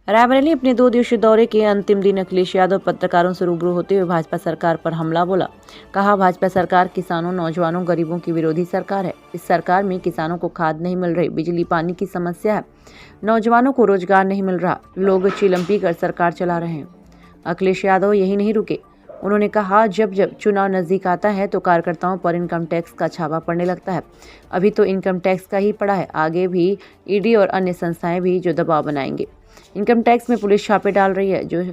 रायबरेली अपने 2 दिवसीय दौरे के अंतिम दिन अखिलेश यादव पत्रकारों से रूबरू होते हुए भाजपा सरकार पर हमला बोला। कहा, भाजपा सरकार किसानों, नौजवानों, गरीबों की विरोधी सरकार है। इस सरकार में किसानों को खाद नहीं मिल रही, बिजली पानी की समस्या है, नौजवानों को रोजगार नहीं मिल रहा, लोग चिलम पी कर सरकार चला रहे हैं। अखिलेश यादव यही नहीं रुके। उन्होंने कहा, जब जब चुनाव नजदीक आता है तो कार्यकर्ताओं पर इनकम टैक्स का छापा पड़ने लगता है। अभी तो इनकम टैक्स का ही पड़ा है, आगे भी ईडी और अन्य संस्थाएं भी जो दबाव बनाएंगे। इनकम टैक्स में पुलिस छापे डाल रही है, जो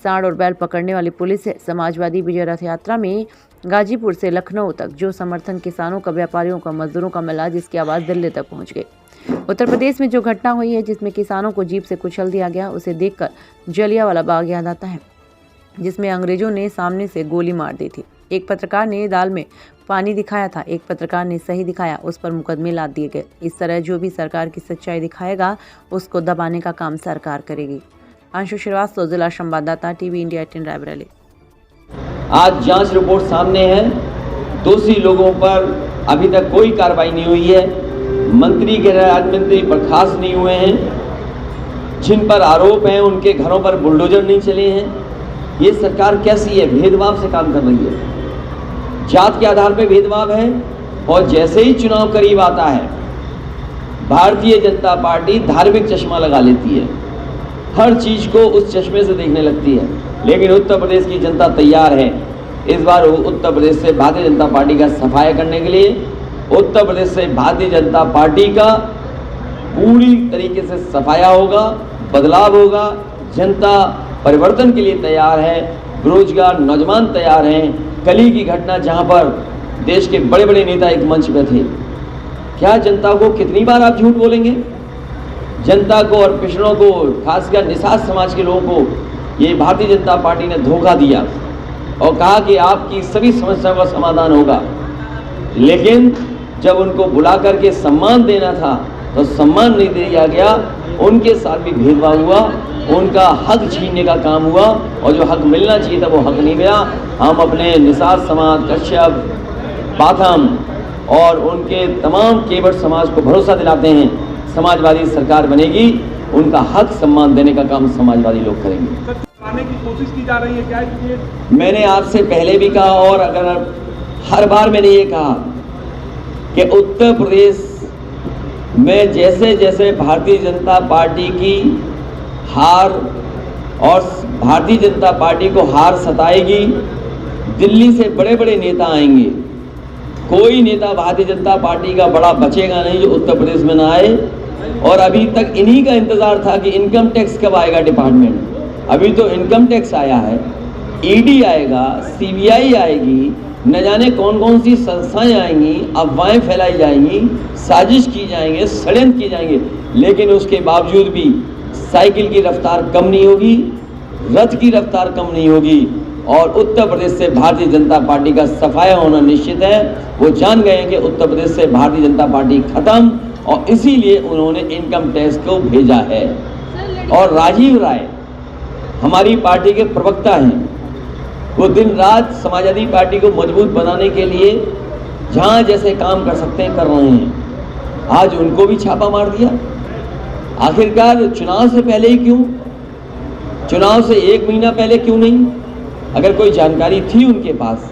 सांड और बैल पकड़ने वाली पुलिस है। समाजवादी विजय रथ यात्रा में गाजीपुर से लखनऊ तक जो समर्थन किसानों का, व्यापारियों का, मजदूरों का मिला, जिसकी आवाज दिल्ली तक पहुंच गई। उत्तर प्रदेश में जो घटना हुई है, जिसमें किसानों को जीप से कुचल दिया गया, उसे देखकर जलियांवाला बाग याद आता है, जिसमें अंग्रेजों ने सामने से गोली मार दी थी। एक पत्रकार ने दाल में पानी दिखाया था, एक पत्रकार ने सही दिखाया, उस पर मुकदमे लाद दिए गए। इस तरह जो भी सरकार की सच्चाई दिखाएगा, उसको दबाने का काम सरकार करेगी। अंशु श्रीवास्तव, जिला संवाददाता, टीवी इंडिया 18 रायबरेली। आज जांच रिपोर्ट सामने है। दोषी लोगों पर अभी तक कोई कार्रवाई नहीं हुई है। मंत्री, गृह राज्य मंत्री बर्खास्त नहीं हुए हैं। जिन पर आरोप हैं उनके घरों पर बुलडोजर नहीं चले हैं। ये सरकार कैसी है? भेदभाव से काम कर रही है। जात के आधार पर भेदभाव है। और जैसे ही चुनाव करीब आता है, भारतीय जनता पार्टी धार्मिक चश्मा लगा लेती है, हर चीज को उस चश्मे से देखने लगती है। लेकिन उत्तर प्रदेश की जनता तैयार है। इस बार उत्तर प्रदेश से भारतीय जनता पार्टी का सफाया करने के लिए, उत्तर प्रदेश से भारतीय जनता पार्टी का पूरी तरीके से सफाया होगा, बदलाव होगा। जनता परिवर्तन के लिए तैयार है। बेरोजगार नौजवान तैयार हैं। कली की घटना जहां पर देश के बड़े बड़े नेता एक मंच पे थे, क्या जनता को कितनी बार आप झूठ बोलेंगे? जनता को और पिछड़ों को, खासकर निषाद समाज के लोगों को ये भारतीय जनता पार्टी ने धोखा दिया और कहा कि आपकी सभी समस्याओं का समाधान होगा। लेकिन जब उनको बुला करके सम्मान देना था तो सम्मान नहीं दिया गया। उनके साथ भी भेदभाव हुआ, उनका हक छीनने का काम हुआ और जो हक मिलना चाहिए था वो हक नहीं मिला। हम अपने निषाद समाज, कश्यप, बाथम और उनके तमाम केवट समाज को भरोसा दिलाते हैं, समाजवादी सरकार बनेगी। उनका हक सम्मान देने का काम समाजवादी लोग करेंगे। आने की कोशिश की जा रही है क्या? मैंने आपसे पहले भी कहा और अगर हर बार मैंने ये कहा कि उत्तर प्रदेश में जैसे जैसे भारतीय जनता पार्टी की हार और भारतीय जनता पार्टी को हार सताएगी, दिल्ली से बड़े बड़े नेता आएंगे। कोई नेता भारतीय जनता पार्टी का बड़ा बचेगा नहीं जो उत्तर प्रदेश में ना आए। और अभी तक इन्हीं का इंतजार था कि इनकम टैक्स कब आएगा डिपार्टमेंट। अभी तो इनकम टैक्स आया है, ईडी आएगा, सीबीआई आएगी, न जाने कौन कौन सी संस्थाएं आएंगी, अफवाहें फैलाई जाएंगी, साजिश की जाएंगे, षड्यंत्र किए जाएंगे। लेकिन उसके बावजूद भी साइकिल की रफ्तार कम नहीं होगी, रथ की रफ्तार कम नहीं होगी और उत्तर प्रदेश से भारतीय जनता पार्टी का सफाया होना निश्चित है। वो जान गए हैं कि उत्तर प्रदेश से भारतीय जनता पार्टी खत्म और इसीलिए उन्होंने इनकम टैक्स को भेजा है। और राजीव राय हमारी पार्टी के प्रवक्ता हैं, वो दिन रात समाजवादी पार्टी को मजबूत बनाने के लिए जहां जैसे काम कर सकते हैं कर रहे हैं। आज उनको भी छापा मार दिया। आखिरकार चुनाव से पहले ही क्यों? चुनाव से 1 महीना पहले क्यों नहीं? अगर कोई जानकारी थी उनके पास,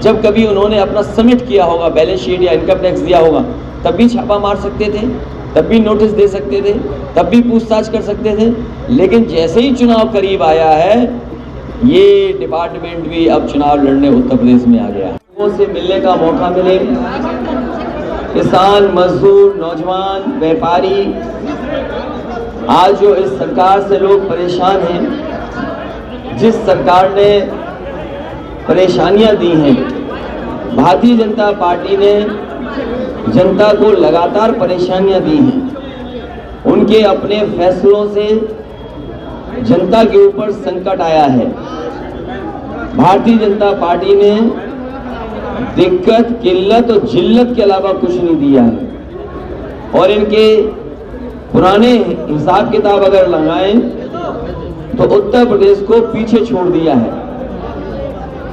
जब कभी उन्होंने अपना सबमिट किया होगा, बैलेंस शीट या इनकम टैक्स दिया होगा, तब भी छापा मार सकते थे, तब भी नोटिस दे सकते थे, तब भी पूछताछ कर सकते थे। लेकिन जैसे ही चुनाव करीब आया है, ये डिपार्टमेंट भी अब चुनाव लड़ने उत्तर प्रदेश में आ गया। लोगों से मिलने का मौका मिले, किसान, मजदूर, नौजवान, व्यापारी, आज जो इस सरकार से लोग परेशान हैं, जिस सरकार ने परेशानियां दी हैं, भारतीय जनता पार्टी ने जनता को लगातार परेशानियां दी हैं। उनके अपने फैसलों से जनता के ऊपर संकट आया है। भारतीय जनता पार्टी ने दिक्कत, किल्लत और जिल्लत के अलावा कुछ नहीं दिया है। और इनके पुराने हिसाब किताब अगर लगाएं तो उत्तर प्रदेश को पीछे छोड़ दिया है।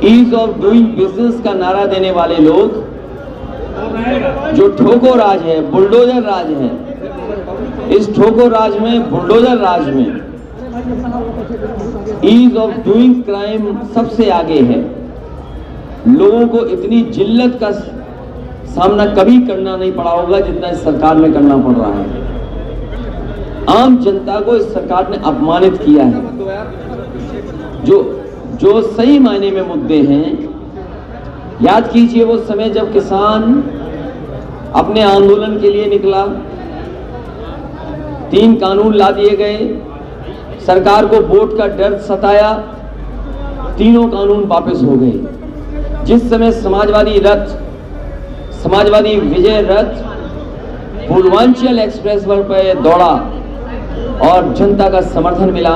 ईज ऑफ डूइंग बिजनेस का नारा देने वाले लोग जो ठोको राज है, बुलडोजर राज है, इस ठोको राज में, बुलडोजर राज में ईज ऑफ डूइंग क्राइम सबसे आगे है। लोगों को इतनी जिल्लत का सामना कभी करना नहीं पड़ा होगा जितना इस सरकार में करना पड़ रहा है। आम जनता को इस सरकार ने अपमानित किया है। जो सही मायने में मुद्दे हैं, याद कीजिए वो समय जब किसान अपने आंदोलन के लिए निकला, 3 कानून ला दिए गए, सरकार को वोट का डर सताया, तीनों कानून वापस हो गए। जिस समय समाजवादी विजय रथ पूर्वांचल एक्सप्रेस पर दौड़ा और जनता का समर्थन मिला,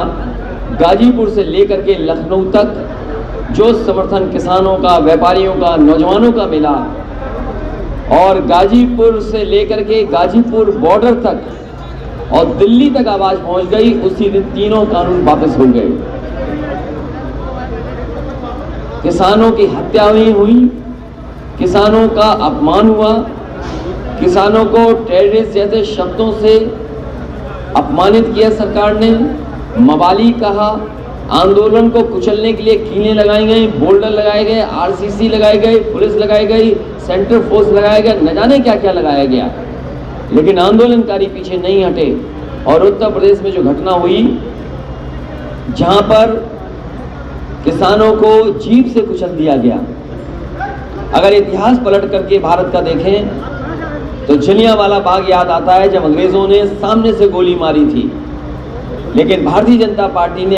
गाजीपुर से लेकर के लखनऊ तक जो समर्थन किसानों का, व्यापारियों का, नौजवानों का मिला, और गाजीपुर से लेकर के गाजीपुर बॉर्डर तक और दिल्ली तक आवाज पहुंच गई, उसी दिन तीनों कानून वापस हो गए। किसानों की हत्या हुई, किसानों का अपमान हुआ, किसानों को टेररिस्ट जैसे शब्दों से अपमानित किया सरकार ने, मवाली कहा, आंदोलन को कुचलने के लिए कीलें लगाई गई, बोल्डर लगाए गए, आरसीसी लगाए गए, पुलिस लगाई गई, सेंट्रल फोर्स लगाया गया, न जाने क्या क्या लगाया गया, लेकिन आंदोलनकारी पीछे नहीं हटे। और उत्तर प्रदेश में जो घटना हुई, जहां पर किसानों को जीप से कुचल दिया गया, अगर इतिहास पलट करके भारत का देखें तो जलियांवाला बाग याद आता है, जब अंग्रेजों ने सामने से गोली मारी थी, लेकिन भारतीय जनता पार्टी ने